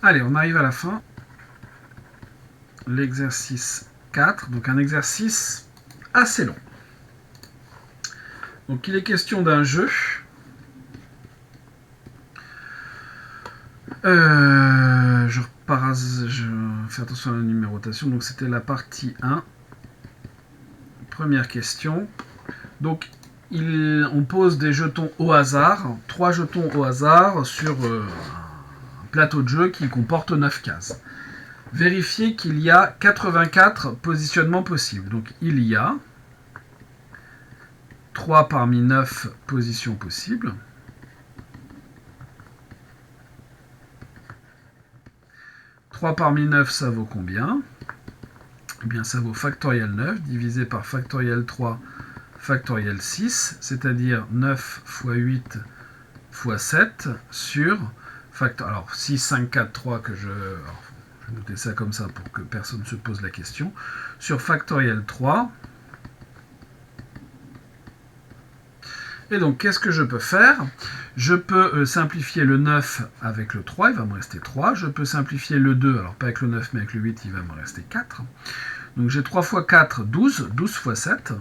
Allez, on arrive à la fin. L'exercice 4, donc un exercice assez long. Donc il est question d'un jeu. Je fais attention à la numérotation. Donc c'était la partie 1. Première question. Donc on pose des jetons au hasard, 3 jetons au hasard sur un plateau de jeu qui comporte 9 cases. Vérifiez qu'il y a 84 positionnements possibles. Donc il y a 3 parmi 9 positions possibles. « 3 parmi 9, ça vaut combien ? Eh bien, ça vaut factoriel 9 divisé par factoriel 3 factoriel 6, c'est-à-dire 9 fois 8 fois 7 sur factoriel. Alors, 6, 5, 4, 3, que je vais noter ça comme ça pour que personne ne se pose la question. Sur factoriel 3. Et donc, qu'est-ce que je peux faire ? Je peux simplifier le 9 avec le 3, il va me rester 3. Je peux simplifier le 2, alors pas avec le 9, mais avec le 8, il va me rester 4. Donc j'ai 3 fois 4, 12. 12 fois 7.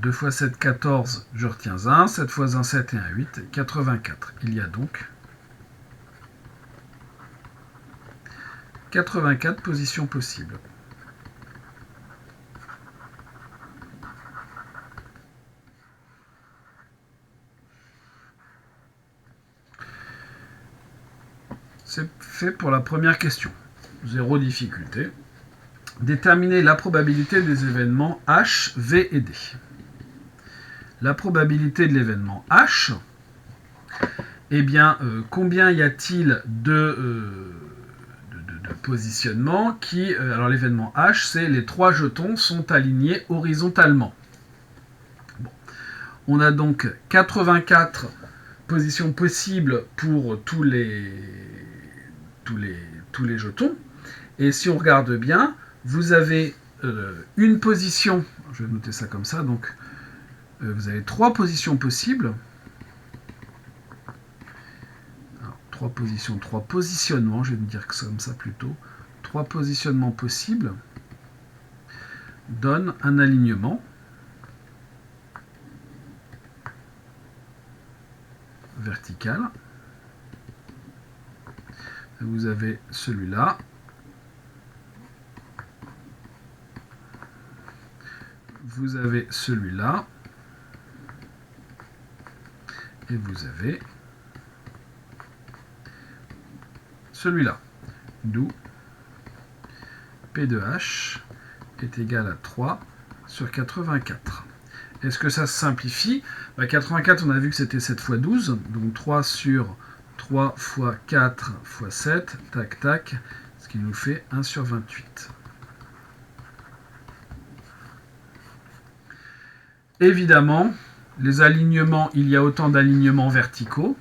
2 fois 7, 14, je retiens 1. 7 fois 1, 7 et 1, 8. 84. Il y a donc 84 positions possibles. C'est fait pour la première question. 0 difficulté. Déterminer la probabilité des événements H, V et D. La probabilité de l'événement H, eh bien, combien y a-t-il de positionnements qui... alors l'événement H, c'est les 3 jetons sont alignés horizontalement. Bon. On a donc 84 positions possibles pour tous les jetons. Et si on regarde bien, vous avez une position, je vais noter ça comme ça, donc vous avez 3 positions possibles. Alors, 3 positions, 3 positionnements, je vais me dire que c'est comme ça plutôt. 3 positionnements possibles donnent un alignement vertical. Vous avez celui-là. Vous avez celui-là. Et vous avez celui-là. D'où P de H est égal à 3 sur 84. Est-ce que ça se simplifie ? 84, on a vu que c'était 7 fois 12. Donc 3 sur 3 fois 4 fois 7. Tac, tac. Ce qui nous fait 1 sur 28. Évidemment, les alignements, il y a autant d'alignements verticaux.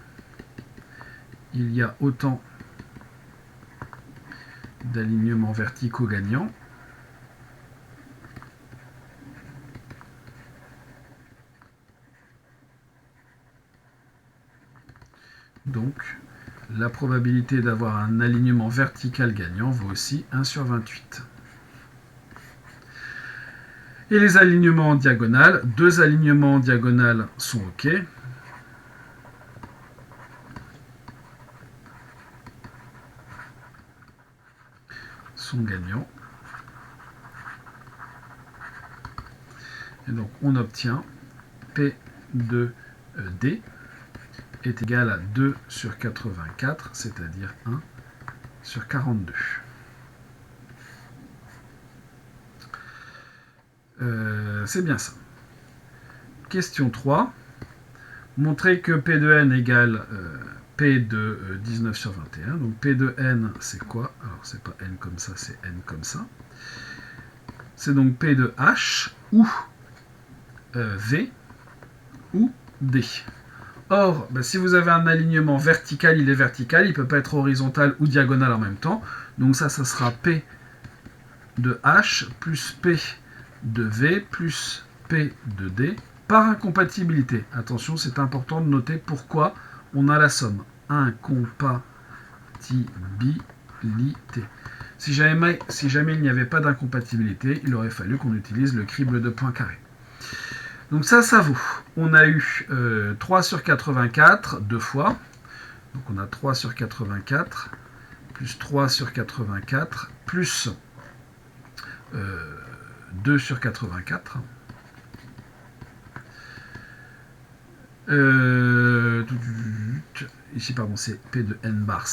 Il y a autant d'alignements verticaux gagnants. Donc, la probabilité d'avoir un alignement vertical gagnant vaut aussi 1 sur 28. Et les alignements en diagonale, 2 alignements en diagonale sont OK. Sont gagnants. Et donc, on obtient P de D est égal à 2 sur 84, c'est-à-dire 1 sur 42. C'est bien ça. Question 3. Montrer que P de n égale P de 19 sur 21. Donc P de n, c'est quoi? Alors, c'est pas n comme ça, c'est n comme ça. C'est donc P de h ou V ou D. Or, si vous avez un alignement vertical, il est vertical, il ne peut pas être horizontal ou diagonal en même temps. Donc ça sera P de H plus P de V plus P de D par incompatibilité. Attention, c'est important de noter pourquoi on a la somme. incompatibilité. Si jamais il n'y avait pas d'incompatibilité, il aurait fallu qu'on utilise le crible de Poincaré. Donc ça vaut. On a eu 3 sur 84 deux fois. Donc on a 3 sur 84 plus 3 sur 84 plus 2 sur 84. Ici, pardon, c'est P de n bar.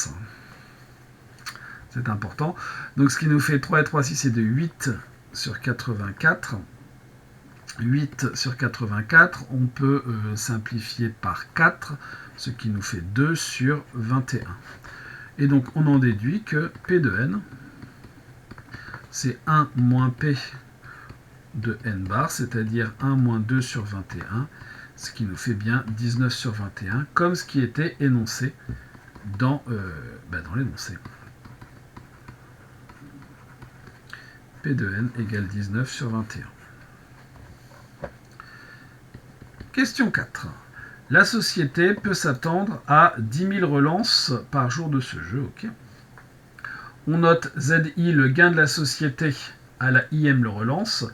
C'est important. Donc ce qui nous fait 3 et 3, 6, c'est de 8 sur 84. 8 sur 84, on peut simplifier par 4, ce qui nous fait 2 sur 21. Et donc on en déduit que P de n, c'est 1 moins P de n bar, c'est-à-dire 1 moins 2 sur 21, ce qui nous fait bien 19 sur 21, comme ce qui était énoncé dans l'énoncé. P de n égale 19 sur 21. Question 4. La société peut s'attendre à 10 000 relances par jour de ce jeu. Okay. On note ZI, le gain de la société, à la IM, le relance.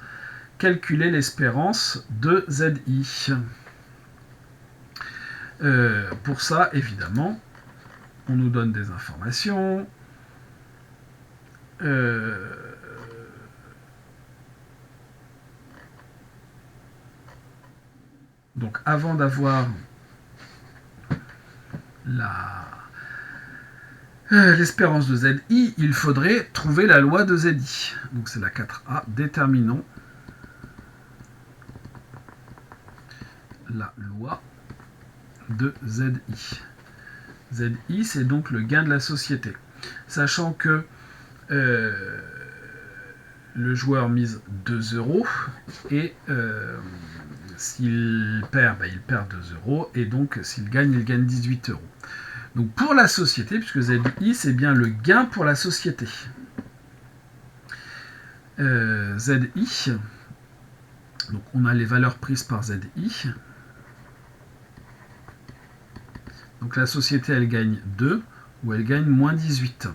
Calculer l'espérance de ZI. Pour ça, évidemment, on nous donne des informations. Donc avant d'avoir l'espérance de ZI, il faudrait trouver la loi de ZI. Donc c'est la 4A, déterminons la loi de ZI. ZI, c'est donc le gain de la société. Sachant que le joueur mise 2 € et s'il perd, il perd 2 € et donc s'il gagne, il gagne 18 €. Donc pour la société, puisque ZI, c'est bien le gain pour la société. ZI, donc on a les valeurs prises par ZI. Donc la société, elle gagne 2 ou elle gagne moins 18.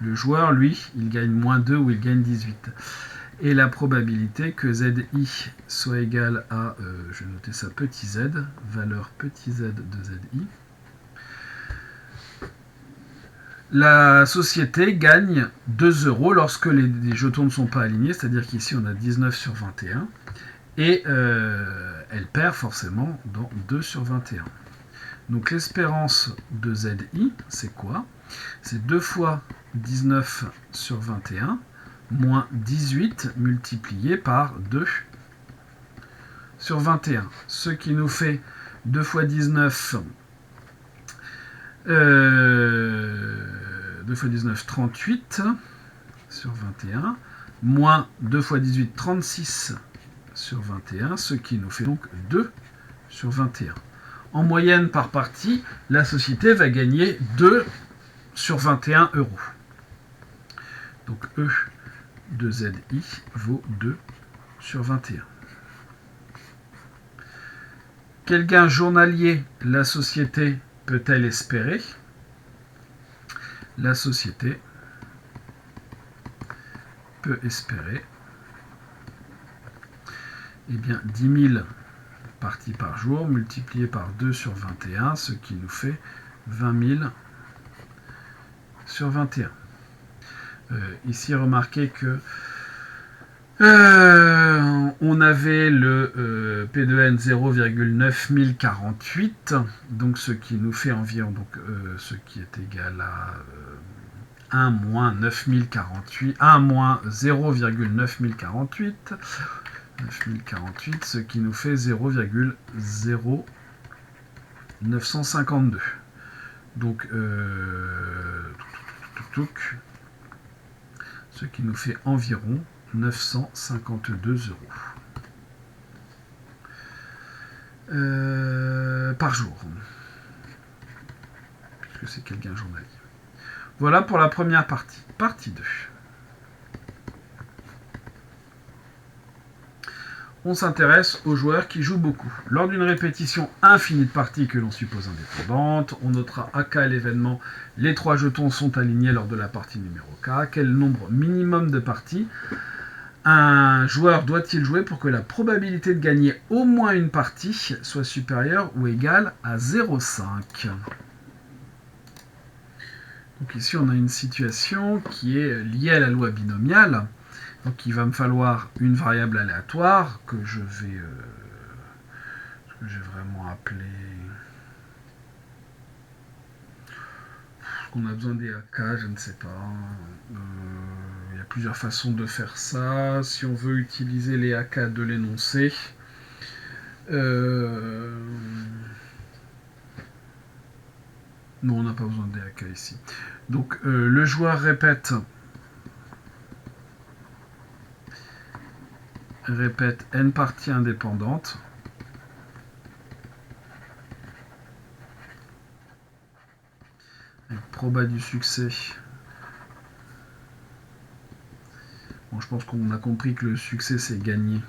Le joueur, lui, il gagne moins 2 ou il gagne 18. Et la probabilité que ZI soit égal à, je vais noter ça, petit z, valeur petit z de ZI. La société gagne 2 € lorsque les jetons ne sont pas alignés, c'est-à-dire qu'ici on a 19 sur 21. Et elle perd forcément dans 2 sur 21. Donc l'espérance de ZI, c'est quoi? C'est 2 fois 19 sur 21 moins 18 multiplié par 2 sur 21. Ce qui nous fait 2 fois 19, 38 sur 21, moins 2 fois 18, 36 sur 21, ce qui nous fait donc 2 sur 21. En moyenne par partie, la société va gagner 2 sur 21 €. Donc E de ZI vaut 2 sur 21. Quel gain journalier la société peut-elle espérer? La société peut espérer eh bien, 10 000 parties par jour multiplié par 2 sur 21, ce qui nous fait 20 000 sur 21. Ici, remarquez que on avait le P de N 0,9048, donc ce qui nous fait environ, ce qui est égal à 1 moins 9048, 1 moins 0,9048, 9048, ce qui nous fait 0,0952. Donc, ce qui nous fait environ 952 € par jour, puisque c'est quel gain journalier. Voilà pour la première partie. Partie 2. on s'intéresse aux joueurs qui jouent beaucoup. Lors d'une répétition infinie de parties que l'on suppose indépendante, on notera à K l'événement, les 3 jetons sont alignés lors de la partie numéro K. Quel nombre minimum de parties un joueur doit-il jouer pour que la probabilité de gagner au moins une partie soit supérieure ou égale à 0,5 ? Donc ici, on a une situation qui est liée à la loi binomiale. Donc il va me falloir une variable aléatoire que je vais vraiment appeler... Est-ce qu'on a besoin des AK, je ne sais pas. Il y a plusieurs façons de faire ça. Si on veut utiliser les AK de l'énoncé, non, on n'a pas besoin des AK ici. Donc le joueur répète n parties indépendantes. Avec proba du succès. Bon, je pense qu'on a compris que le succès c'est gagner.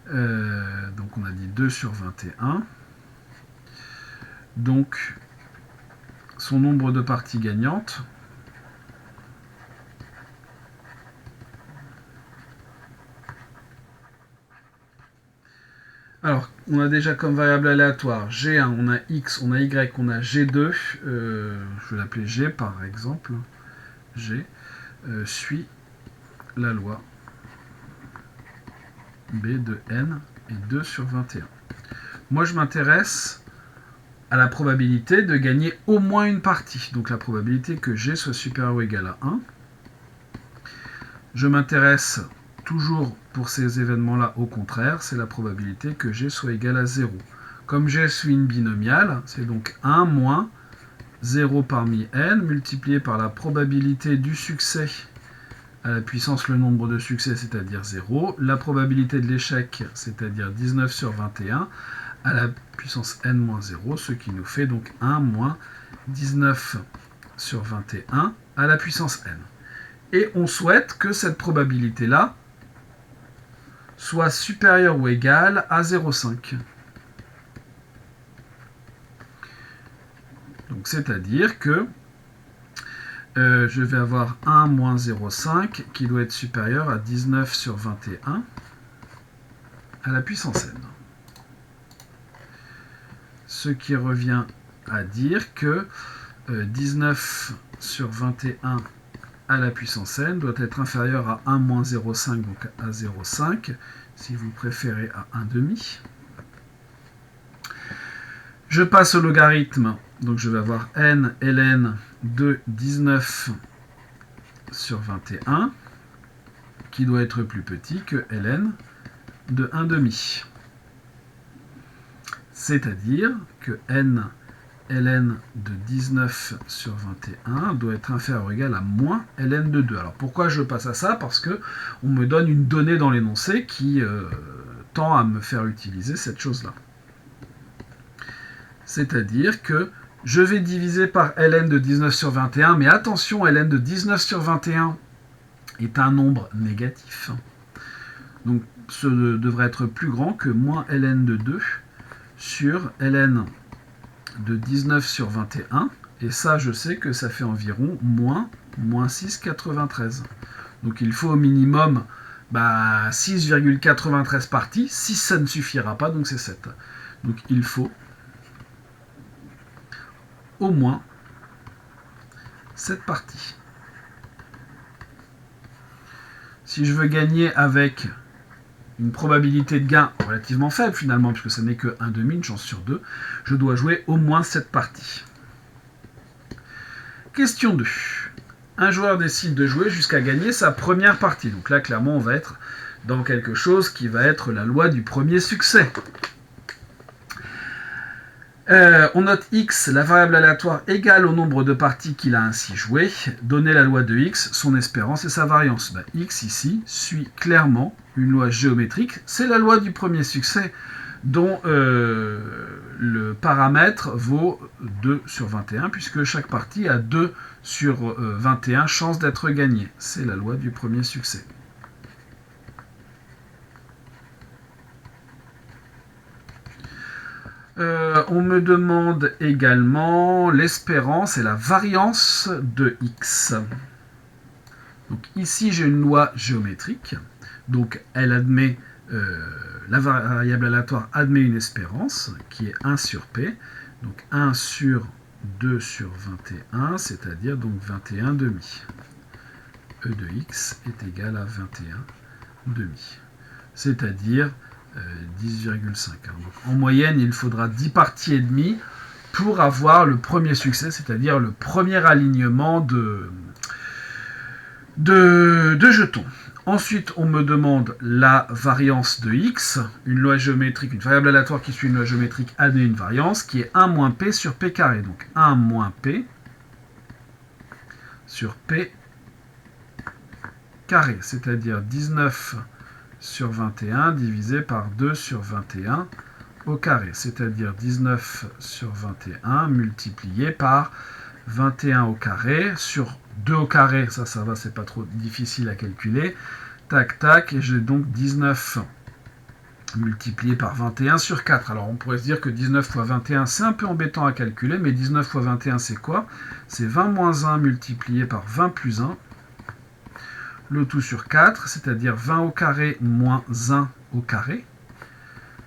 Donc on a dit 2 sur 21. Donc son nombre de parties gagnantes. Alors, on a déjà comme variable aléatoire G1, on a X, on a Y, on a G2, je vais l'appeler G par exemple, G, suit la loi B de N et 2 sur 21. Moi, je m'intéresse à la probabilité de gagner au moins une partie, donc la probabilité que G soit supérieur ou égal à 1. Je m'intéresse toujours pour ces événements-là, au contraire, c'est la probabilité que G soit égal à 0. Comme G suit une binomiale, c'est donc 1 moins 0 parmi n, multiplié par la probabilité du succès à la puissance le nombre de succès, c'est-à-dire 0, la probabilité de l'échec, c'est-à-dire 19 sur 21, à la puissance n moins 0, ce qui nous fait donc 1 moins 19 sur 21 à la puissance n. Et on souhaite que cette probabilité-là soit supérieure ou égale à 0,5. Donc c'est-à-dire que je vais avoir 1 moins 0,5 qui doit être supérieur à 19 sur 21 à la puissance n. Ce qui revient à dire que 19 sur 21 à la puissance n doit être inférieur à 1 moins 0,5, donc à 0,5, si vous préférez à 1,5. Je passe au logarithme, donc je vais avoir n ln de 19 sur 21, qui doit être plus petit que ln de 1,5. C'est-à-dire que n ln de 19 sur 21 doit être inférieur ou égal à moins ln de 2. Alors pourquoi je passe à ça? Parce que on me donne une donnée dans l'énoncé qui tend à me faire utiliser cette chose-là. C'est-à-dire que je vais diviser par ln de 19 sur 21, mais attention, ln de 19 sur 21 est un nombre négatif. Donc ce devrait être plus grand que moins ln de 2 sur ln de 19 sur 21, et ça je sais que ça fait environ moins 6,93. Donc il faut au minimum 6,93 parties, 6 ça ne suffira pas, donc c'est 7. Donc il faut au moins 7 parties. Si je veux gagner avec une probabilité de gain relativement faible finalement, puisque ça n'est que 1,5, une chance sur 2, je dois jouer au moins 7 parties. Question 2. Un joueur décide de jouer jusqu'à gagner sa première partie. Donc là, clairement, on va être dans quelque chose qui va être la loi du premier succès. On note x, la variable aléatoire égale au nombre de parties qu'il a ainsi joué. Donner la loi de x, son espérance et sa variance. X ici suit clairement une loi géométrique. C'est la loi du premier succès dont le paramètre vaut 2 sur 21, puisque chaque partie a 2 sur 21 chances d'être gagnée. C'est la loi du premier succès. On me demande également l'espérance et la variance de x. Donc ici, j'ai une loi géométrique. Donc elle admet, la variable aléatoire admet une espérance qui est 1 sur p. Donc 1 sur 2 sur 21, c'est-à-dire donc 21 demi. E de x est égal à 21 demi. C'est-à-dire 10,5. En moyenne, il faudra 10 parties et demie pour avoir le premier succès, c'est-à-dire le premier alignement de jetons. Ensuite, on me demande la variance de x, une loi géométrique, une variable aléatoire qui suit une loi géométrique admet une variance qui est 1 moins p sur p carré. Donc 1 moins p sur p carré, c'est-à-dire 19 sur 21 divisé par 2 sur 21 au carré, c'est-à-dire 19 sur 21 multiplié par 21 au carré sur 2 au carré, ça va, c'est pas trop difficile à calculer, tac tac, et j'ai donc 19 multiplié par 21 sur 4. Alors on pourrait se dire que 19 fois 21 c'est un peu embêtant à calculer, mais 19 fois 21 c'est quoi? C'est 20 moins 1 multiplié par 20 plus 1, le tout sur 4, c'est-à-dire 20 au carré moins 1 au carré,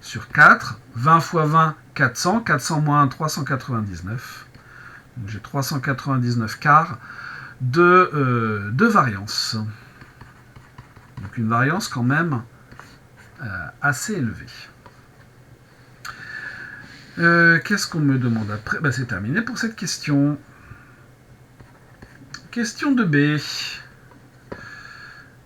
sur 4, 20 fois 20, 400, 400 moins 1, 399. Donc j'ai 399 quarts de variance. Donc une variance quand même assez élevée. Qu'est-ce qu'on me demande après? C'est terminé pour cette question. Question de B.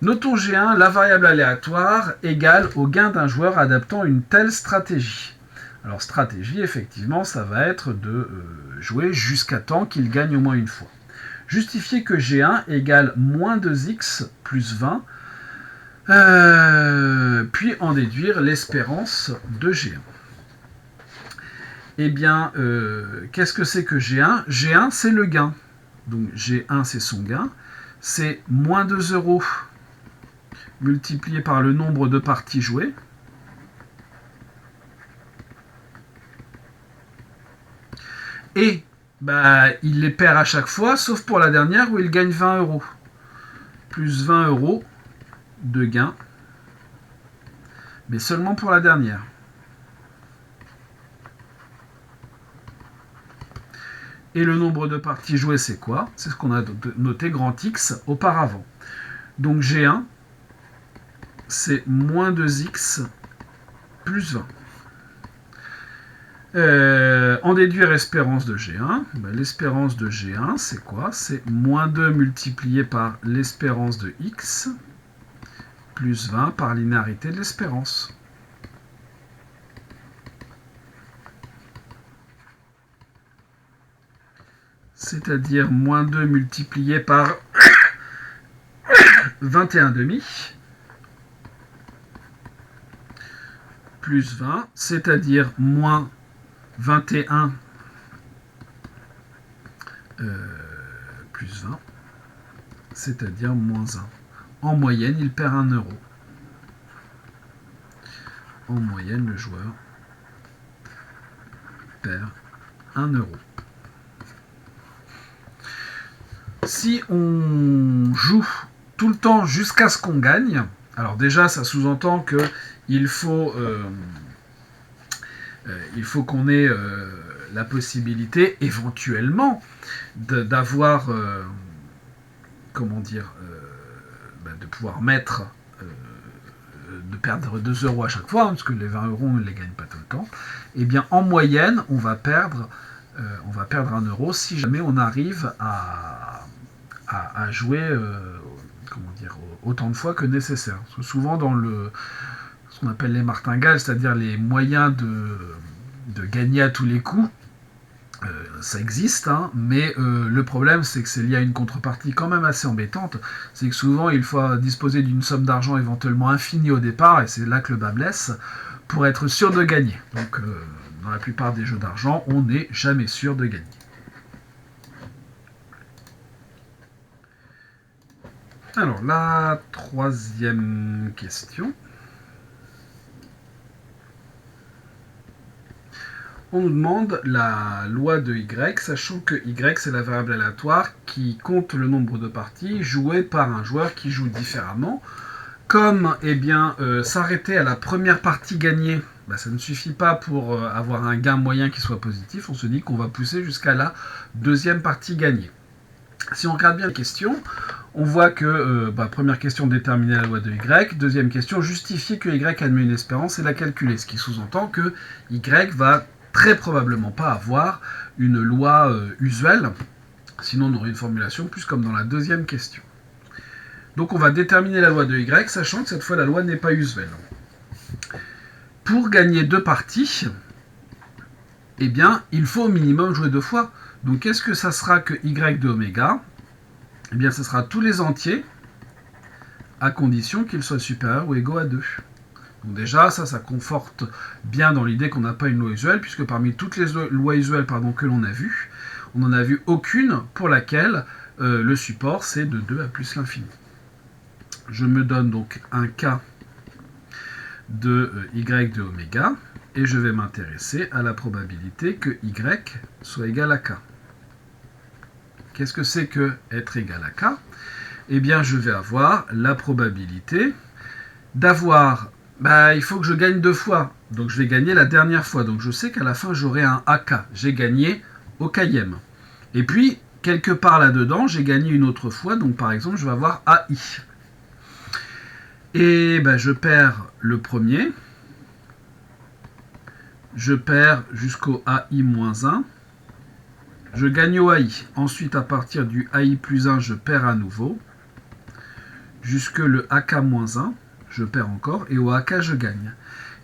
Notons G1, la variable aléatoire égale au gain d'un joueur adaptant une telle stratégie. Alors stratégie, effectivement, ça va être de jouer jusqu'à temps qu'il gagne au moins une fois. Justifier que G1 égale moins 2x plus 20, puis en déduire l'espérance de G1. Eh bien, qu'est-ce que c'est que G1? G1, c'est le gain. Donc G1, c'est son gain. C'est moins 2 euros multiplié par le nombre de parties jouées. Et il les perd à chaque fois, sauf pour la dernière où il gagne 20 euros. Plus 20 euros de gain, mais seulement pour la dernière. Et le nombre de parties jouées, c'est quoi? C'est ce qu'on a noté grand X auparavant. Donc G1, c'est moins 2x plus 20. En déduire espérance de G1, l'espérance de G1, c'est quoi? C'est moins 2 multiplié par l'espérance de x, plus 20 par linéarité de l'espérance. C'est-à-dire moins 2 multiplié par 21,5 plus 20, c'est-à-dire moins 21 plus 20, c'est-à-dire moins 1. En moyenne, il perd 1 euro. En moyenne, le joueur perd 1 euro. Si on joue tout le temps jusqu'à ce qu'on gagne, alors déjà, ça sous-entend qu'il faut qu'on ait la possibilité éventuellement d'avoir, de pouvoir mettre, de perdre 2 euros à chaque fois, parce que les 20 euros, on ne les gagne pas tout le temps. Eh bien, en moyenne, on va perdre 1 euro si jamais on arrive à jouer autant de fois que nécessaire. Parce que souvent, dans ce qu'on appelle les martingales, c'est-à-dire les moyens de gagner à tous les coups, ça existe, mais le problème c'est que c'est lié à une contrepartie quand même assez embêtante, c'est que souvent il faut disposer d'une somme d'argent éventuellement infinie au départ, et c'est là que le bas blesse, pour être sûr de gagner. Donc dans la plupart des jeux d'argent, on n'est jamais sûr de gagner. Alors la troisième question. on nous demande la loi de y, sachant que y c'est la variable aléatoire qui compte le nombre de parties jouées par un joueur qui joue différemment. Comme s'arrêter à la première partie gagnée, ça ne suffit pas pour avoir un gain moyen qui soit positif, on se dit qu'on va pousser jusqu'à la deuxième partie gagnée. Si on regarde bien la question, on voit que, première question, déterminer la loi de y. Deuxième question, justifier que y admet une espérance et la calculer. Ce qui sous-entend que y va très probablement pas avoir une loi usuelle. Sinon, on aurait une formulation plus comme dans la deuxième question. Donc on va déterminer la loi de y, sachant que cette fois la loi n'est pas usuelle. Pour gagner 2 parties, il faut au minimum jouer 2 fois. Donc qu'est-ce que ça sera que y de oméga ? Ce sera tous les entiers, à condition qu'ils soient supérieurs ou égaux à 2. Donc déjà, ça conforte bien dans l'idée qu'on n'a pas une loi usuelle, puisque parmi toutes les lois usuelles que l'on a vues, on n'en a vu aucune pour laquelle le support c'est de 2 à plus l'infini. Je me donne donc un cas de y de oméga, et je vais m'intéresser à la probabilité que y soit égal à k. Qu'est-ce que c'est que être égal à k ? Je vais avoir la probabilité d'avoir... il faut que je gagne 2 fois, donc je vais gagner la dernière fois. Donc je sais qu'à la fin, j'aurai un AK. J'ai gagné au kème. Et puis, quelque part là-dedans, j'ai gagné une autre fois. Donc par exemple, je vais avoir AI. Et je perds le premier. Je perds jusqu'au AI-1. Je gagne au AI. Ensuite, à partir du AI plus 1, je perds à nouveau. Jusque le AK-1, je perds encore. Et au AK, je gagne.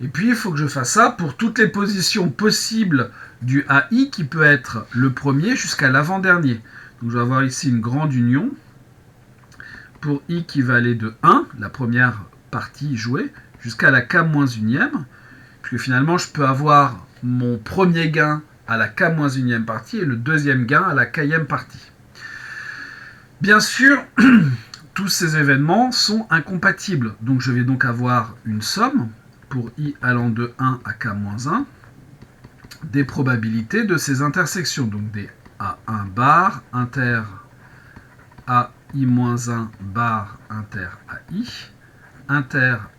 Et puis, il faut que je fasse ça pour toutes les positions possibles du AI, qui peut être le premier jusqu'à l'avant-dernier. Donc, je vais avoir ici une grande union. Pour I qui va aller de 1, la première partie jouée, jusqu'à la K-1e. Puisque finalement, je peux avoir mon premier gain à la K-1e partie et le deuxième gain à la Kème partie. Bien sûr, tous ces événements sont incompatibles. Donc je vais donc avoir une somme pour I allant de 1 à K-1 des probabilités de ces intersections. Donc des A1 bar inter AI-1 bar inter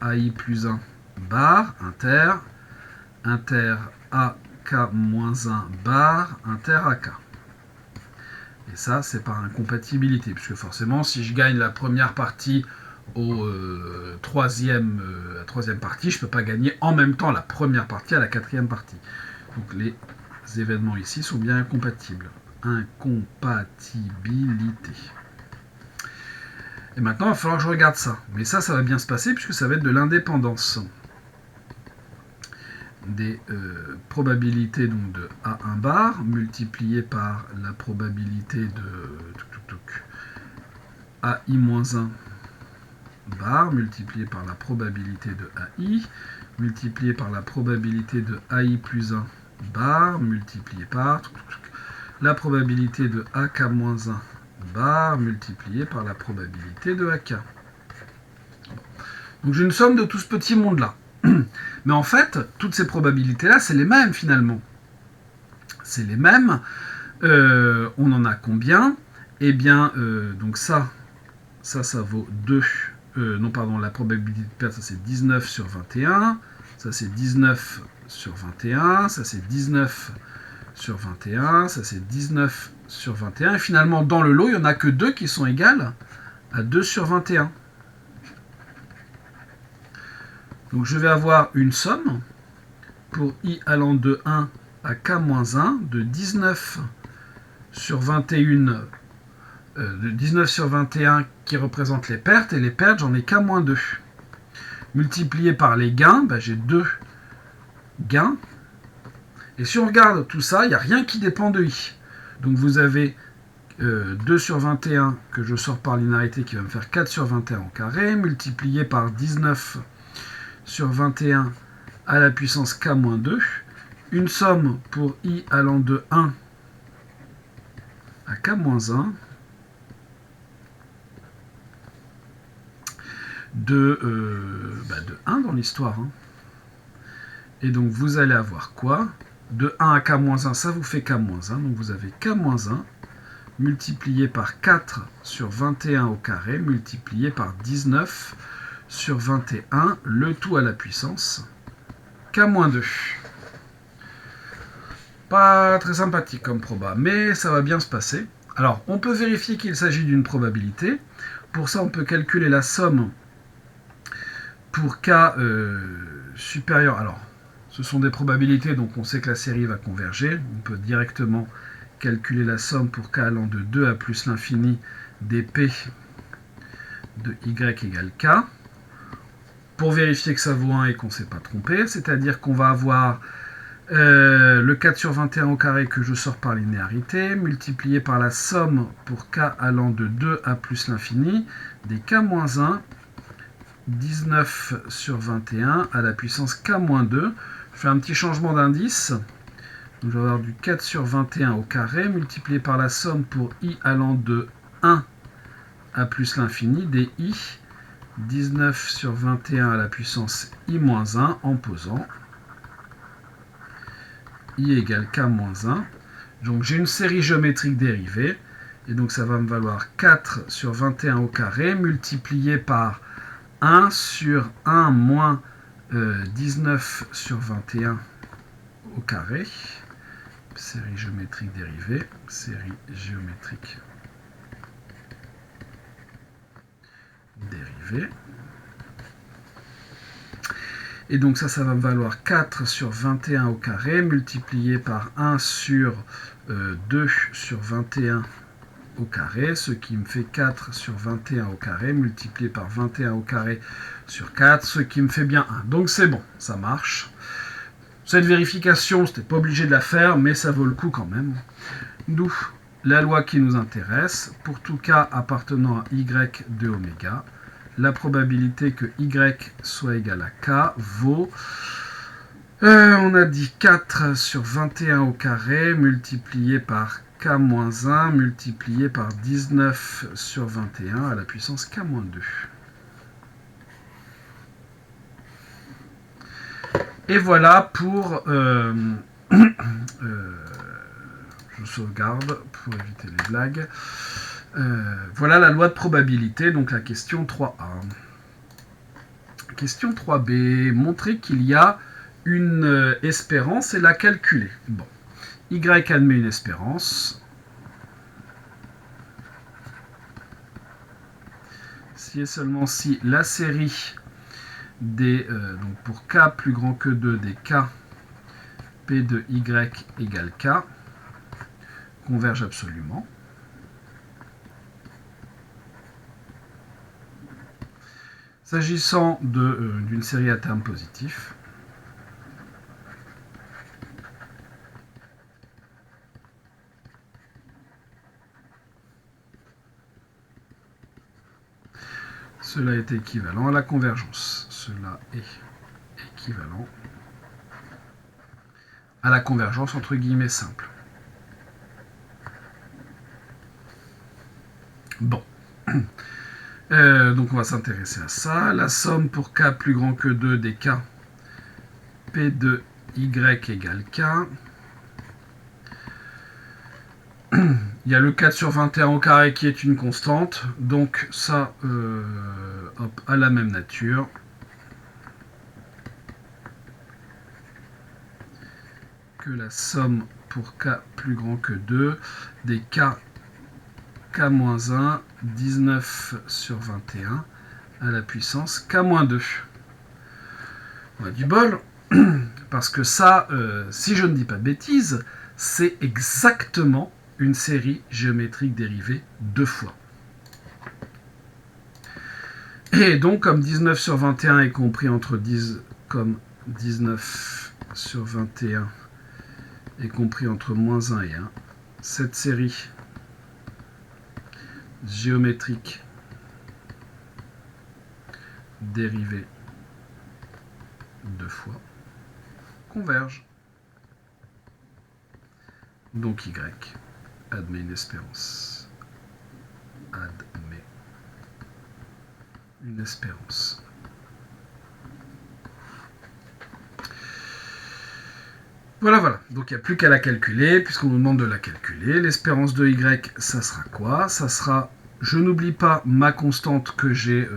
AI plus 1 bar inter AK-1 bar inter AK. Et ça, c'est par incompatibilité, puisque forcément, si je gagne la première partie au troisième partie, je ne peux pas gagner en même temps la première partie à la quatrième partie. Donc les événements ici sont bien incompatibles. Incompatibilité. Et maintenant, il va falloir que je regarde ça. Mais ça va bien se passer, puisque ça va être de l'indépendance. Des probabilités donc de A1 bar multipliées par la probabilité de AI-1 bar multiplié par la probabilité de AI multiplié par la probabilité de AI plus 1 bar multiplié par la probabilité de AK-1 bar multiplié par la probabilité de AK. Donc j'ai une somme de tout ce petit monde-là. Mais en fait, toutes ces probabilités-là, c'est les mêmes finalement. C'est les mêmes. On en a combien ? Donc ça vaut 2. La probabilité de perte, ça c'est 19 sur 21. Ça c'est 19 sur 21. Ça c'est 19 sur 21. Ça c'est 19 sur 21. Et finalement, dans le lot, il n'y en a que 2 qui sont égales à 2 sur 21. Donc je vais avoir une somme pour I allant de 1 à K-1 de 19 sur 21 qui représente les pertes, et les pertes j'en ai K-2. Multiplié par les gains, j'ai 2 gains. Et si on regarde tout ça, il n'y a rien qui dépend de I. Donc vous avez 2 sur 21 que je sors par linéarité qui va me faire 4 sur 21 en carré, multiplié par 19 sur 21 à la puissance K-2, une somme pour I allant de 1 à K-1 de 1 dans l'histoire. Et donc vous allez avoir quoi ? de 1 à k-1, ça vous fait k-1. Donc vous avez k-1 multiplié par 4 sur 21 au carré, multiplié par 19 sur 21, le tout à la puissance k-2. Pas très sympathique comme proba, mais ça va bien se passer. Alors, on peut vérifier qu'il s'agit d'une probabilité. Pour ça, on peut calculer la somme pour k supérieur. Alors, ce sont des probabilités, donc on sait que la série va converger. On peut directement calculer la somme pour k allant de 2 à plus l'infini des p de y égale k. Pour vérifier que ça vaut 1 et qu'on ne s'est pas trompé, c'est-à-dire qu'on va avoir le 4 sur 21 au carré que je sors par linéarité, multiplié par la somme pour k allant de 2 à plus l'infini des k-1, 19 sur 21 à la puissance k-2. Je fais un petit changement d'indice. Donc, je vais avoir du 4 sur 21 au carré, multiplié par la somme pour i allant de 1 à plus l'infini des i, 19 sur 21 à la puissance i-1 en posant i égale k-1. Donc j'ai une série géométrique dérivée, et donc ça va me valoir 4 sur 21 au carré, multiplié par 1 sur 1 moins 19 sur 21 au carré. Série géométrique dérivée, série géométrique dérivée. Et donc ça va me valoir 4 sur 21 au carré, multiplié par 1 sur 2 sur 21 au carré, ce qui me fait 4 sur 21 au carré, multiplié par 21 au carré sur 4, ce qui me fait bien 1. Donc c'est bon, ça marche. Cette vérification, c'était pas obligé de la faire, mais ça vaut le coup quand même. D'où la loi qui nous intéresse. Pour tout cas appartenant à y de oméga, la probabilité que y soit égal à k vaut, on a dit 4 sur 21 au carré, multiplié par k-1, multiplié par 19 sur 21 à la puissance k-2. Et voilà pour... je sauvegarde pour éviter les blagues. Voilà la loi de probabilité, donc la question 3a. Question 3b. Montrer qu'il y a une espérance et la calculer. Bon. Y admet une espérance. Si et seulement si la série des, donc pour k plus grand que 2 des k p de y égale k converge absolument. S'agissant d'une série à terme positif, cela est équivalent à la convergence. Cela est équivalent à la convergence entre guillemets simple. Bon. Donc on va s'intéresser à ça. La somme pour k plus grand que 2 des k p de y égale k. Il y a le 4 sur 21 au carré qui est une constante. Donc ça hop, a la même nature. Que la somme pour k plus grand que 2 des k-1, 19 sur 21 à la puissance k-2. On a du bol, parce que ça, si je ne dis pas de bêtises, c'est exactement une série géométrique dérivée 2 fois. Et donc, comme 19 sur 21 est compris entre 10, comme 19 sur 21 est compris entre moins 1 et 1, cette série géométrique dérivée 2 fois converge. Donc y admet une espérance. Admet une espérance. Voilà, voilà. Donc il n'y a plus qu'à la calculer, puisqu'on nous demande de la calculer. L'espérance de y, ça sera quoi? Ça sera, je n'oublie pas ma constante que j'ai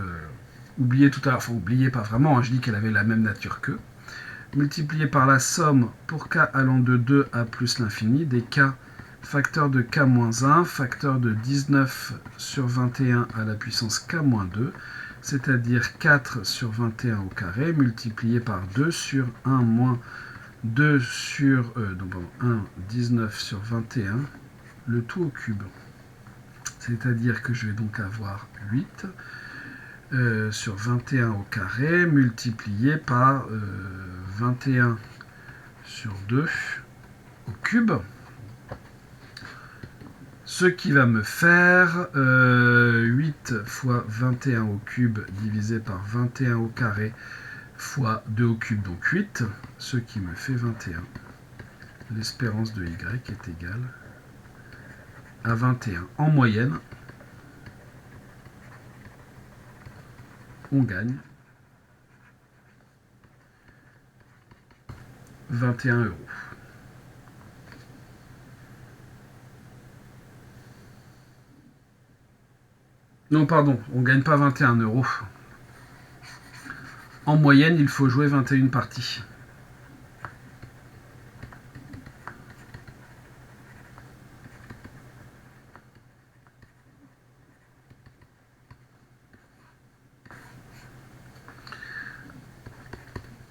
oubliée tout à l'heure. Enfin, oubliée pas vraiment, hein, je dis qu'elle avait la même nature que. Multiplié par la somme pour k allant de 2 à plus l'infini, des k facteur de k moins 1, facteur de 19 sur 21 à la puissance k moins 2, c'est-à-dire 4 sur 21 au carré, multiplié par 2 sur 1 moins 2 sur 1, 19 sur 21, le tout au cube. C'est-à-dire que je vais donc avoir 8 sur 21 au carré, multiplié par 21 sur 2 au cube. Ce qui va me faire 8 fois 21 au cube divisé par 21 au carré fois 2 au cube, donc 8, ce qui me fait 21. L'espérance de y est égale à 21. En moyenne, on gagne 21 €. Non, pardon, on ne gagne pas 21 €. En moyenne, il faut jouer 21 parties.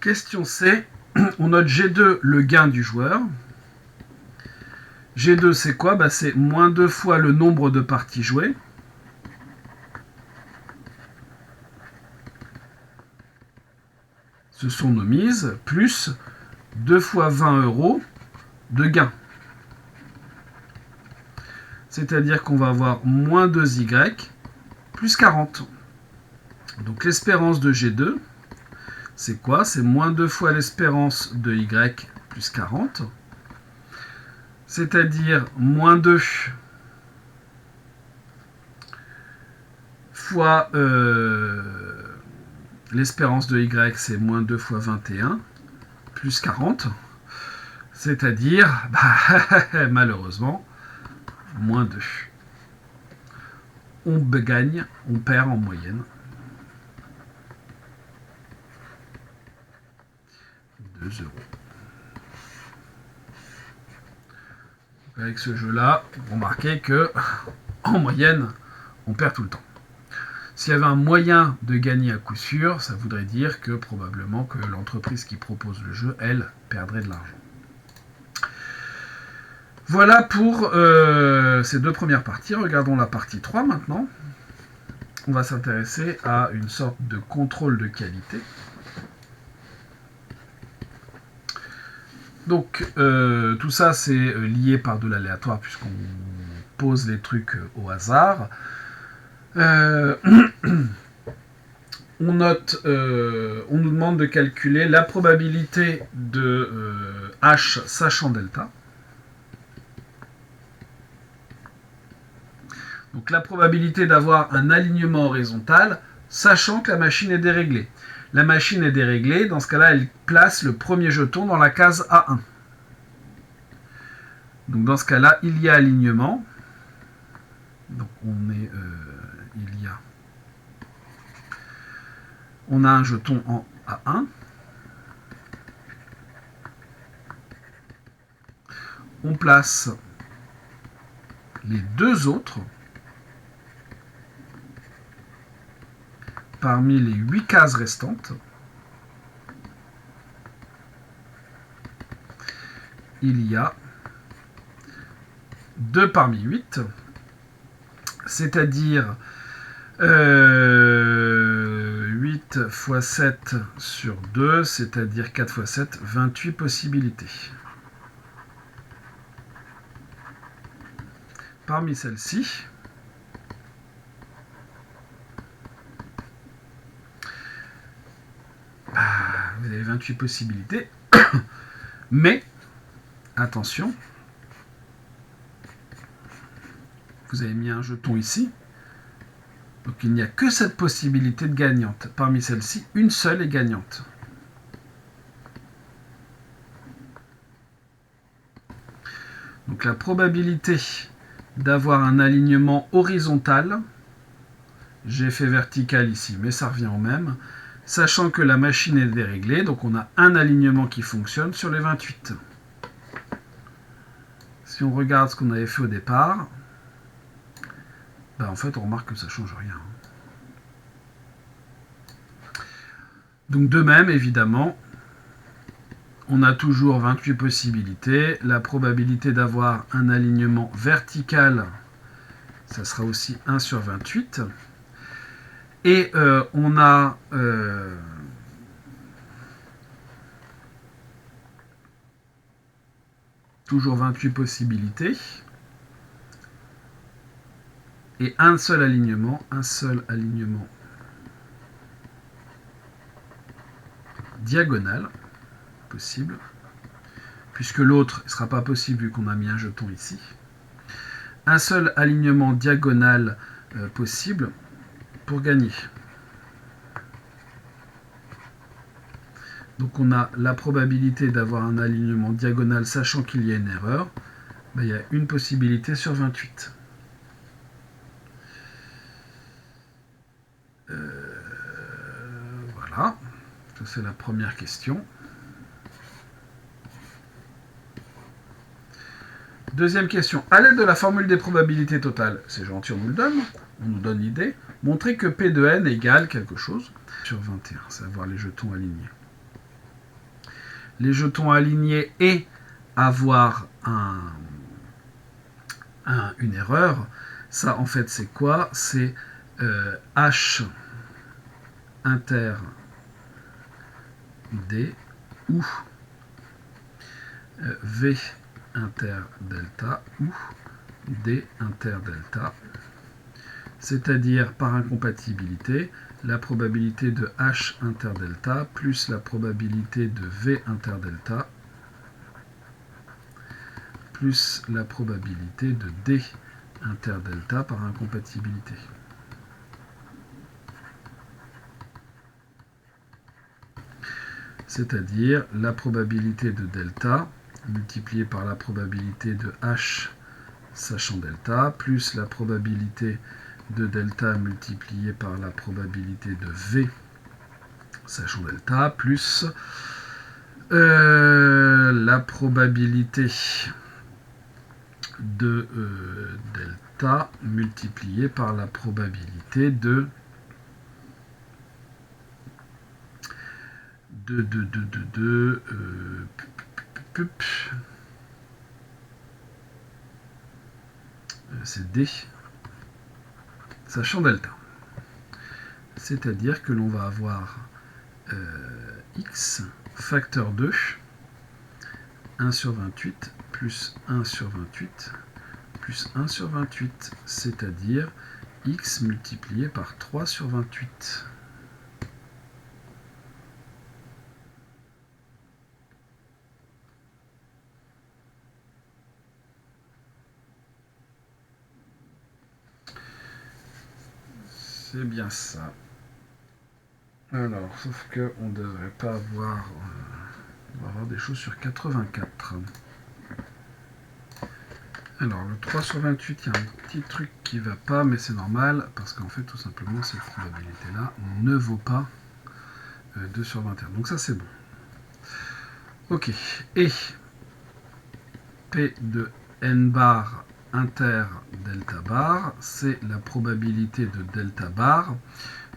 Question C, on note G2, le gain du joueur. G2, c'est quoi? C'est moins 2 fois le nombre de parties jouées. Ce sont nos mises, plus 2 fois 20 € de gain. C'est-à-dire qu'on va avoir moins 2y plus 40. Donc l'espérance de G2, c'est quoi? C'est moins 2 fois l'espérance de y plus 40. C'est-à-dire moins 2 fois l'espérance de y, c'est moins 2 fois 21 plus 40. C'est-à-dire, malheureusement, moins 2. On gagne, on perd en moyenne 2 €. Avec ce jeu-là, vous remarquez que en moyenne, on perd tout le temps. S'il y avait un moyen de gagner à coup sûr, ça voudrait dire que probablement que l'entreprise qui propose le jeu, elle, perdrait de l'argent. Voilà pour ces deux premières parties. Regardons la partie 3 maintenant. On va s'intéresser à une sorte de contrôle de qualité. Donc tout ça c'est lié par de l'aléatoire puisqu'on pose les trucs au hasard. On note, on nous demande de calculer la probabilité de H sachant delta. Donc la probabilité d'avoir un alignement horizontal sachant que la machine est déréglée. La machine est déréglée, dans ce cas-là, elle place le premier jeton dans la case A1. Donc dans ce cas-là, il y a alignement. Donc on a un jeton en A1. On place les deux autres parmi les 8 cases restantes. Il y a 2 parmi 8, c'est-à-dire 8 fois 7 sur 2, c'est-à-dire 4 fois 7, 28 possibilités. Parmi celles-ci, vous avez 28 possibilités, mais attention, vous avez mis un jeton ici, donc il n'y a que cette possibilité de gagnante. Parmi celles-ci, une seule est gagnante. Donc la probabilité d'avoir un alignement horizontal, j'ai fait vertical ici, mais ça revient au même, sachant que la machine est déréglée, donc on a un alignement qui fonctionne sur les 28. Si on regarde ce qu'on avait fait au départ, ben en fait on remarque que ça ne change rien. Donc de même, évidemment, on a toujours 28 possibilités. La probabilité d'avoir un alignement vertical, ça sera aussi 1 sur 28. Et on a toujours 28 possibilités. Et un seul alignement diagonal possible, puisque l'autre ne sera pas possible vu qu'on a mis un jeton ici. Un seul alignement diagonal possible pour gagner. Donc on a la probabilité d'avoir un alignement diagonal sachant qu'il y a une erreur. Ben, il y a une possibilité sur 28. Voilà, ça c'est la première question. Deuxième question. À l'aide de la formule des probabilités totales, c'est gentil, on nous donne l'idée. Montrer que P de n égale quelque chose sur 21, savoir les jetons alignés. Les jetons alignés et avoir une erreur, ça en fait c'est quoi? C'est H inter D ou V inter delta ou D inter delta, c'est-à-dire par incompatibilité, la probabilité de H inter delta plus la probabilité de V inter delta plus la probabilité de D inter delta par incompatibilité. C'est-à-dire la probabilité de delta multipliée par la probabilité de H sachant delta, plus la probabilité de delta multipliée par la probabilité de V sachant delta, plus la probabilité de delta multipliée par la probabilité de c'est D sachant delta. C'est-à-dire que l'on va avoir x facteur 2, 1 sur 28, plus 1 sur 28, plus 1 sur 28, c'est-à-dire x multiplié par 3 sur 28. C'est bien ça. Alors, sauf qu'on ne devrait pas avoir... on va avoir des choses sur 84. Alors, le 3 sur 28, il y a un petit truc qui ne va pas, mais c'est normal, parce qu'en fait, tout simplement, cette probabilité-là ne vaut pas 2 sur 21. Donc ça, c'est bon. Ok. Et P de n bar inter delta bar, c'est la probabilité de delta bar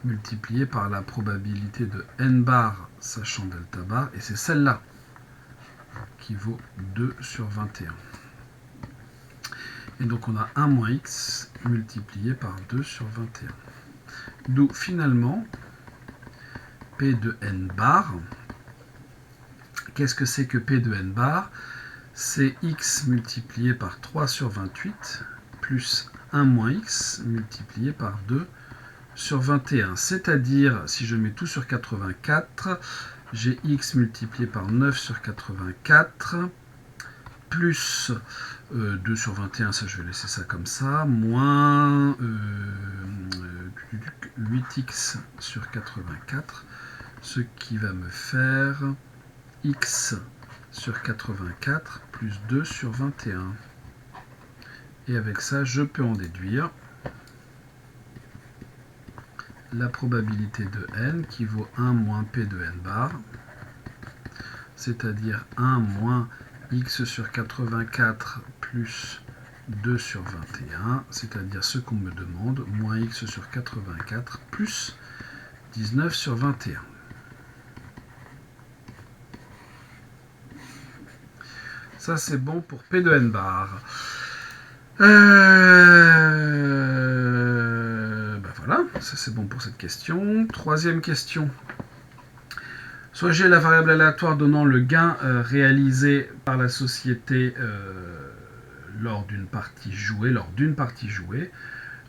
multipliée par la probabilité de n bar sachant delta bar, et c'est celle-là qui vaut 2 sur 21. Et donc on a 1 moins x multiplié par 2 sur 21. D'où finalement P de n bar. Qu'est-ce que c'est que P de n bar? C'est x multiplié par 3 sur 28 plus 1 moins x multiplié par 2 sur 21. C'est-à-dire, si je mets tout sur 84, j'ai x multiplié par 9 sur 84 plus 2 sur 21, ça je vais laisser ça comme ça, moins 8x sur 84, ce qui va me faire x sur 84 plus 2 sur 21. Et avec ça, je peux en déduire la probabilité de n qui vaut 1 moins p de n bar, c'est-à-dire 1 moins x sur 84 plus 2 sur 21, c'est-à-dire ce qu'on me demande, moins x sur 84 plus 19 sur 21. Ça, c'est bon pour P de n bar. Voilà, ça c'est bon pour cette question. Troisième question. Soit G est la variable aléatoire donnant le gain réalisé par la société lors d'une partie jouée.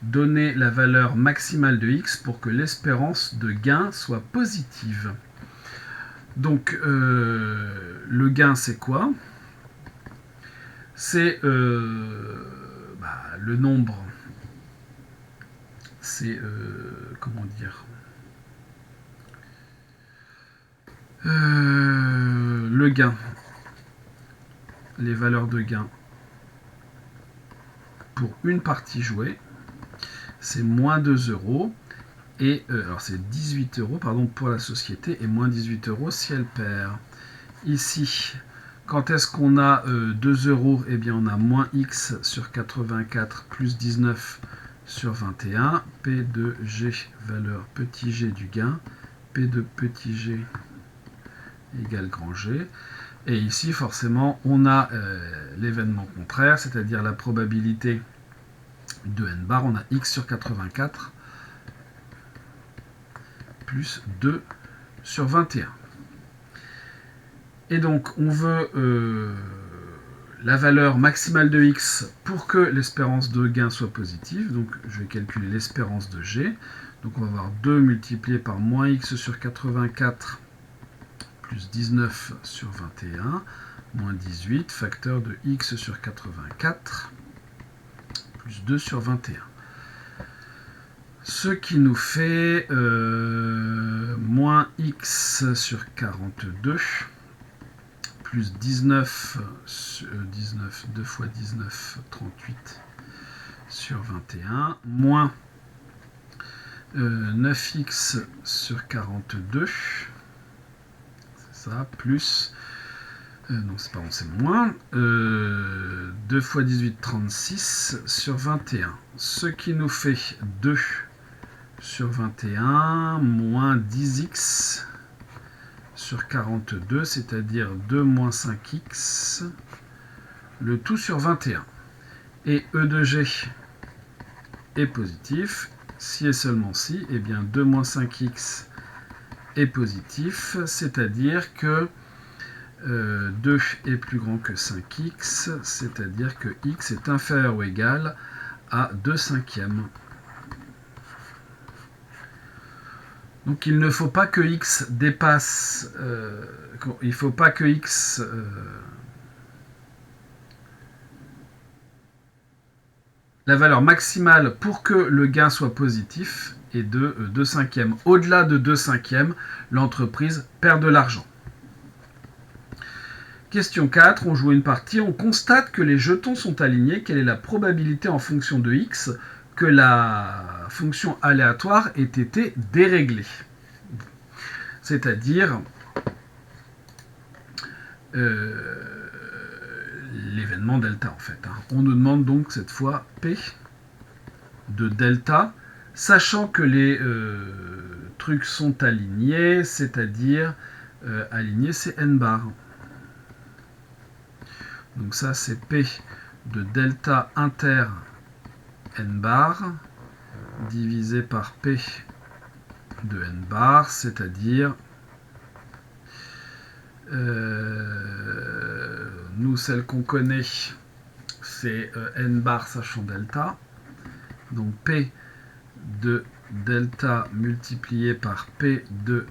Donnez la valeur maximale de x pour que l'espérance de gain soit positive. Donc, le gain, c'est quoi? C'est le nombre, c'est, comment dire, le gain, les valeurs de gain pour une partie jouée, c'est moins 2 € et alors c'est 18 € pardon, pour la société et moins 18 € si elle perd. Ici, quand est-ce qu'on a 2 €? Eh bien, on a moins x sur 84 plus 19 sur 21. P de G, valeur petit g du gain. P de petit g égale grand G. Et ici, forcément, on a l'événement contraire, c'est-à-dire la probabilité de n bar. On a x sur 84 plus 2 sur 21. Et donc, on veut la valeur maximale de x pour que l'espérance de gain soit positive. Donc, je vais calculer l'espérance de g. Donc, on va avoir 2 multiplié par moins x sur 84 plus 19 sur 21, moins 18, facteur de x sur 84 plus 2 sur 21. Ce qui nous fait moins x sur 42 plus 19, 2 fois 19, 38 sur 21, moins 9x sur 42, c'est ça, plus, non c'est pas bon, c'est moins, 2 fois 18, 36 sur 21, ce qui nous fait 2 sur 21, moins 10x sur 42, c'est-à-dire 2 moins 5x, le tout sur 21. Et E de G est positif. Si et seulement si, eh bien 2 moins 5x est positif, c'est-à-dire que 2 est plus grand que 5x, c'est-à-dire que x est inférieur ou égal à 2/5. Donc il ne faut pas que x dépasse, il ne faut pas que x la valeur maximale pour que le gain soit positif est de 2/5. Au-delà de 2/5, l'entreprise perd de l'argent. Question 4, on joue une partie, on constate que les jetons sont alignés. Quelle est la probabilité en fonction de x que la fonction aléatoire ait été déréglée? C'est-à-dire l'événement delta en fait. On nous demande donc cette fois P de delta, sachant que les trucs sont alignés, c'est-à-dire alignés c'est n bar. Donc ça c'est P de delta inter n bar divisé par P de n bar, c'est-à-dire nous celle qu'on connaît c'est n bar sachant delta, donc P de delta multiplié par P de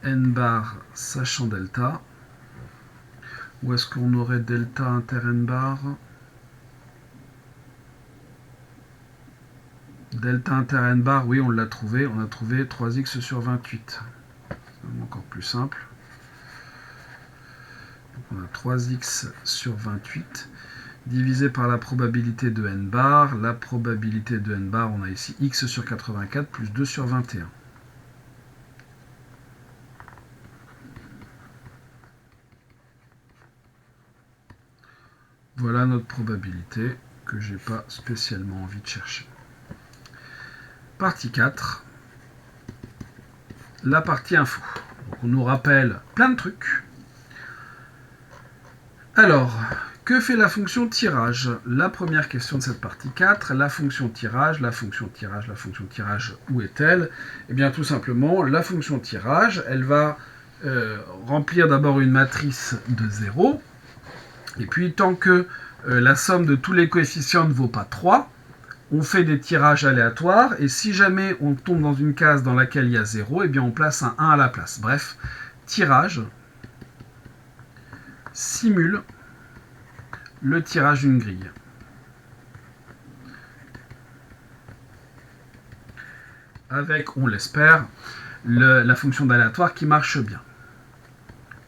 n bar sachant delta. Où est-ce qu'on aurait delta inter n bar? Delta inter n bar, oui, on l'a trouvé. On a trouvé 3x sur 28. C'est encore plus simple. Donc on a 3x sur 28 divisé par la probabilité de n bar. La probabilité de n bar, on a ici x sur 84 plus 2 sur 21. Voilà notre probabilité que j'ai pas spécialement envie de chercher. Partie 4. La partie info. Donc on nous rappelle plein de trucs. Alors, que fait la fonction tirage? La première question de cette partie 4, la fonction tirage, où est-elle? Eh bien tout simplement, la fonction tirage, elle va remplir d'abord une matrice de 0, et puis tant que la somme de tous les coefficients ne vaut pas 3, on fait des tirages aléatoires, et si jamais on tombe dans une case dans laquelle il y a 0, eh bien on place un 1 à la place. Bref, tirage simule le tirage d'une grille. Avec, on l'espère, la fonction d'aléatoire qui marche bien.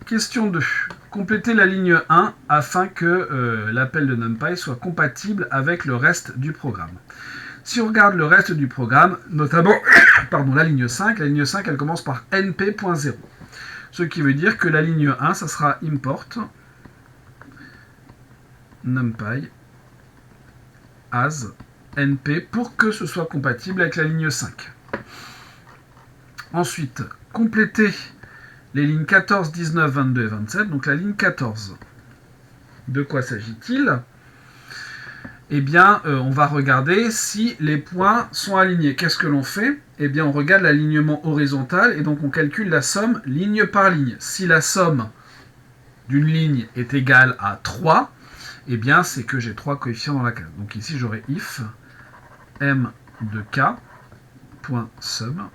Question 2. Complétez la ligne 1 afin que l'appel de NumPy soit compatible avec le reste du programme. Si on regarde le reste du programme, notamment la ligne 5 elle commence par np.0. Ce qui veut dire que la ligne 1, ça sera import NumPy as np pour que ce soit compatible avec la ligne 5. Ensuite, compléter les lignes 14, 19, 22 et 27. Donc la ligne 14, de quoi s'agit-il? Eh bien, on va regarder si les points sont alignés. Qu'est-ce que l'on fait? Eh bien, on regarde l'alignement horizontal et donc on calcule la somme ligne par ligne. Si la somme d'une ligne est égale à 3, eh bien, c'est que j'ai 3 coefficients dans la case. Donc ici, j'aurai if m de k point sum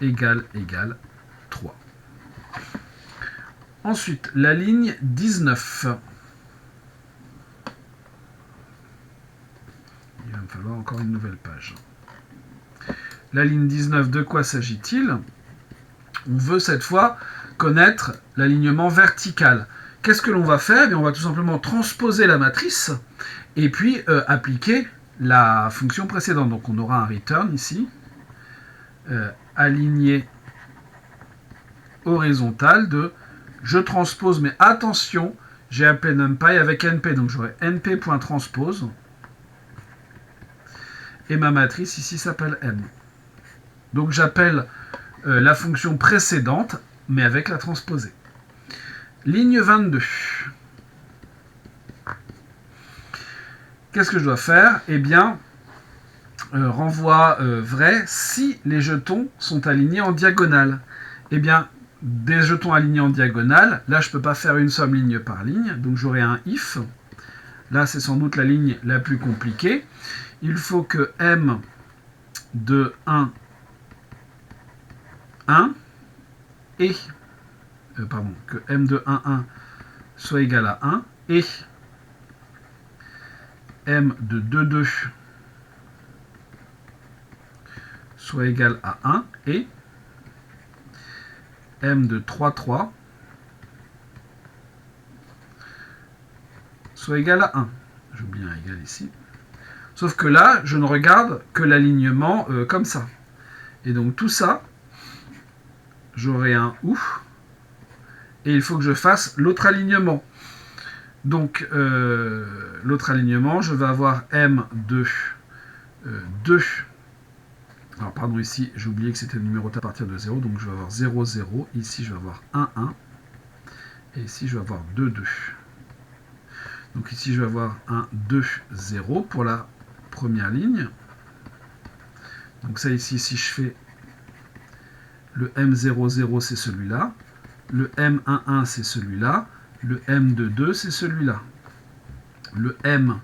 égale 3. Ensuite, la ligne 19. Il va me falloir encore une nouvelle page. La ligne 19, de quoi s'agit-il? On veut cette fois connaître l'alignement vertical. Qu'est-ce que l'on va faire? Eh bien, on va tout simplement transposer la matrice et puis appliquer la fonction précédente. Donc on aura un return ici, aligné horizontal de je transpose, mais attention, j'ai appelé NumPy avec np, donc j'aurai np.transpose et ma matrice ici s'appelle m. Donc j'appelle la fonction précédente, mais avec la transposée. Ligne 22. Qu'est-ce que je dois faire? Eh bien, renvoi vrai si les jetons sont alignés en diagonale. Eh bien, des jetons alignés en diagonale, là je ne peux pas faire une somme ligne par ligne, donc j'aurai un if. Là c'est sans doute la ligne la plus compliquée. Il faut que m de 1, 1 et que m de 1, 1 soit égal à 1 et m de 2, 2 soit égal à 1 et m de 3, 3 soit égal à 1. J'oublie un égal ici. Sauf que là, je ne regarde que l'alignement comme ça. Et donc tout ça, j'aurai un OU, et il faut que je fasse l'autre alignement. Donc l'autre alignement, je vais avoir m de 2. Alors pardon, ici, j'ai oublié que c'était numéroté à partir de 0, donc je vais avoir 0, 0. Ici, je vais avoir 1, 1. Et ici, je vais avoir 2, 2. Donc ici, je vais avoir 1, 2, 0 pour la première ligne. Donc ça ici, si je fais le M00, c'est celui-là. Le M11, c'est celui-là. Le M22, c'est celui-là. Le M20,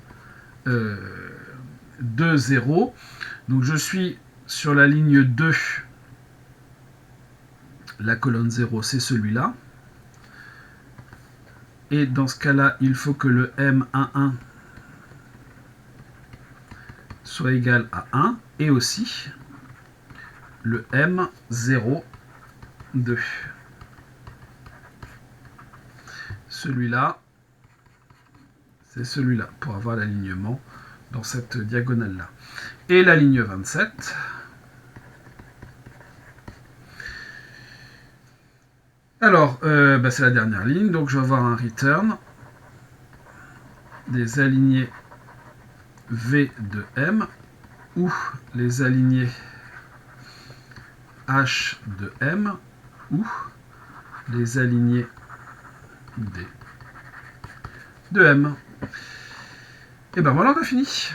donc je suis sur la ligne 2. La colonne 0, c'est celui-là. Et dans ce cas-là, il faut que le M11 soit égal à 1. Et aussi le M02. Celui-là, C'est celui-là, pour avoir l'alignement dans cette diagonale-là. Et la ligne 27. Alors, c'est la dernière ligne, donc je vais avoir un return des alignés V de M, ou les alignés H de M, ou les alignés D de M. Et ben voilà, on a fini.